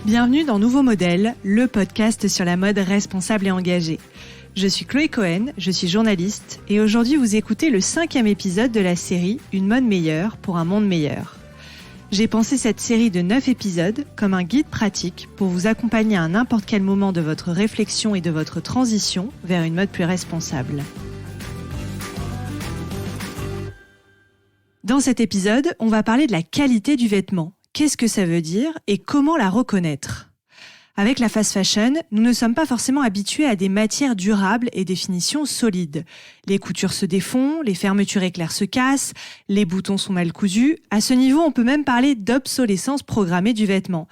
Bienvenue dans Nouveau Modèle, le podcast sur la mode responsable et engagée. Je suis Chloé Cohen, je suis journaliste et aujourd'hui vous écoutez le 5e épisode de la série Une mode meilleure pour un monde meilleur. J'ai pensé cette série de 9 épisodes comme un guide pratique pour vous accompagner à n'importe quel moment de votre réflexion et de votre transition vers une mode plus responsable. Dans cet épisode, on va parler de la qualité du vêtement. Qu'est-ce que ça veut dire et comment la reconnaître ? Avec la fast fashion, nous ne sommes pas forcément habitués à des matières durables et des finitions solides. Les coutures se défont, les fermetures éclairs se cassent, les boutons sont mal cousus. À ce niveau, on peut même parler d'obsolescence programmée du vêtement.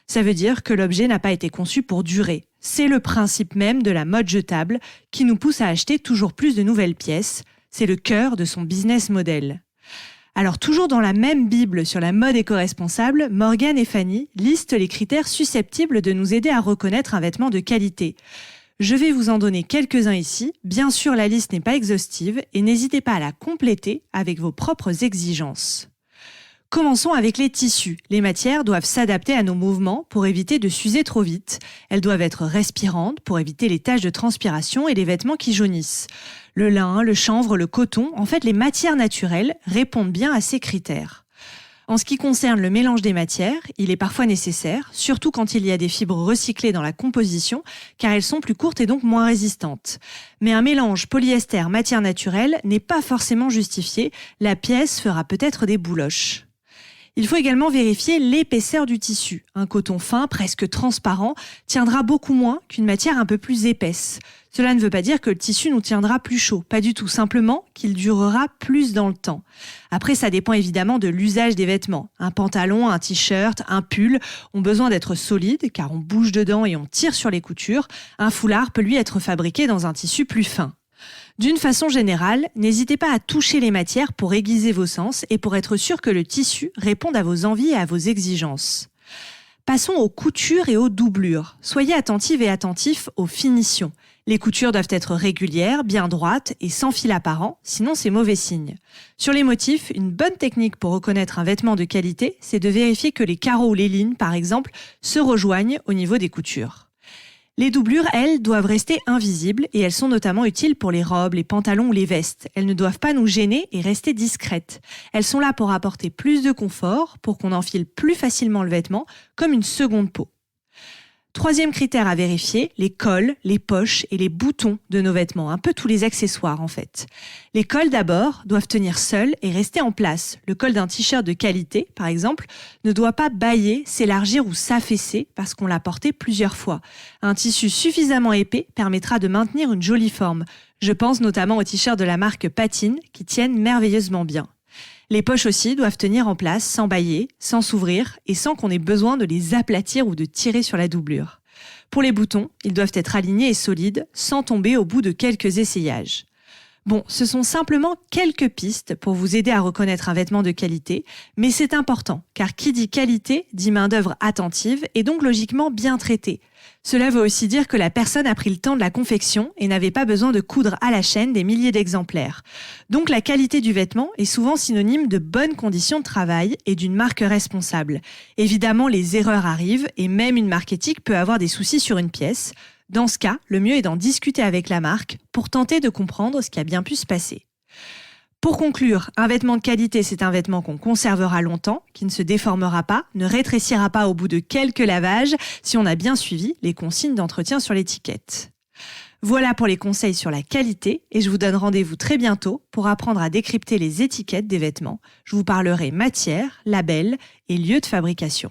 Ça veut dire que l'objet n'a pas été conçu pour durer. C'est le principe même de la mode jetable qui nous pousse à acheter toujours plus de nouvelles pièces. C'est le cœur de son business model. Alors toujours dans la même Bible sur la mode éco-responsable, Morgane et Fanny listent les critères susceptibles de nous aider à reconnaître un vêtement de qualité. Je vais vous en donner quelques-uns ici. Bien sûr, la liste n'est pas exhaustive et n'hésitez pas à la compléter avec vos propres exigences. Commençons avec les tissus. Les matières doivent s'adapter à nos mouvements pour éviter de s'user trop vite. Elles doivent être respirantes pour éviter les taches de transpiration et les vêtements qui jaunissent. Le lin, le chanvre, le coton, en fait les matières naturelles répondent bien à ces critères. En ce qui concerne le mélange des matières, il est parfois nécessaire, surtout quand il y a des fibres recyclées dans la composition, car elles sont plus courtes et donc moins résistantes. Mais un mélange polyester-matière naturelle n'est pas forcément justifié, la pièce fera peut-être des bouloches. Il faut également vérifier l'épaisseur du tissu. Un coton fin, presque transparent, tiendra beaucoup moins qu'une matière un peu plus épaisse. Cela ne veut pas dire que le tissu nous tiendra plus chaud, pas du tout, simplement qu'il durera plus dans le temps. Après, ça dépend évidemment de l'usage des vêtements. Un pantalon, un t-shirt, un pull ont besoin d'être solides car on bouge dedans et on tire sur les coutures. Un foulard peut lui être fabriqué dans un tissu plus fin. D'une façon générale, n'hésitez pas à toucher les matières pour aiguiser vos sens et pour être sûr que le tissu réponde à vos envies et à vos exigences. Passons aux coutures et aux doublures. Soyez attentives et attentifs aux finitions. Les coutures doivent être régulières, bien droites et sans fil apparent, sinon c'est mauvais signe. Sur les motifs, une bonne technique pour reconnaître un vêtement de qualité, c'est de vérifier que les carreaux ou les lignes, par exemple, se rejoignent au niveau des coutures. Les doublures, elles, doivent rester invisibles et elles sont notamment utiles pour les robes, les pantalons ou les vestes. Elles ne doivent pas nous gêner et rester discrètes. Elles sont là pour apporter plus de confort, pour qu'on enfile plus facilement le vêtement, comme une seconde peau. Troisième critère à vérifier, les cols, les poches et les boutons de nos vêtements, un peu tous les accessoires en fait. Les cols d'abord doivent tenir seuls et rester en place. Le col d'un t-shirt de qualité, par exemple, ne doit pas bâiller, s'élargir ou s'affaisser parce qu'on l'a porté plusieurs fois. Un tissu suffisamment épais permettra de maintenir une jolie forme. Je pense notamment aux t-shirts de la marque Patine qui tiennent merveilleusement bien. Les poches aussi doivent tenir en place sans bâiller, sans s'ouvrir et sans qu'on ait besoin de les aplatir ou de tirer sur la doublure. Pour les boutons, ils doivent être alignés et solides, sans tomber au bout de quelques essayages. Bon, ce sont simplement quelques pistes pour vous aider à reconnaître un vêtement de qualité, mais c'est important, car qui dit qualité dit main-d'œuvre attentive et donc logiquement bien traitée. Cela veut aussi dire que la personne a pris le temps de la confection et n'avait pas besoin de coudre à la chaîne des milliers d'exemplaires. Donc la qualité du vêtement est souvent synonyme de bonnes conditions de travail et d'une marque responsable. Évidemment, les erreurs arrivent et même une marque éthique peut avoir des soucis sur une pièce. Dans ce cas, le mieux est d'en discuter avec la marque pour tenter de comprendre ce qui a bien pu se passer. Pour conclure, un vêtement de qualité, c'est un vêtement qu'on conservera longtemps, qui ne se déformera pas, ne rétrécira pas au bout de quelques lavages si on a bien suivi les consignes d'entretien sur l'étiquette. Voilà pour les conseils sur la qualité et je vous donne rendez-vous très bientôt pour apprendre à décrypter les étiquettes des vêtements. Je vous parlerai matière, label et lieu de fabrication.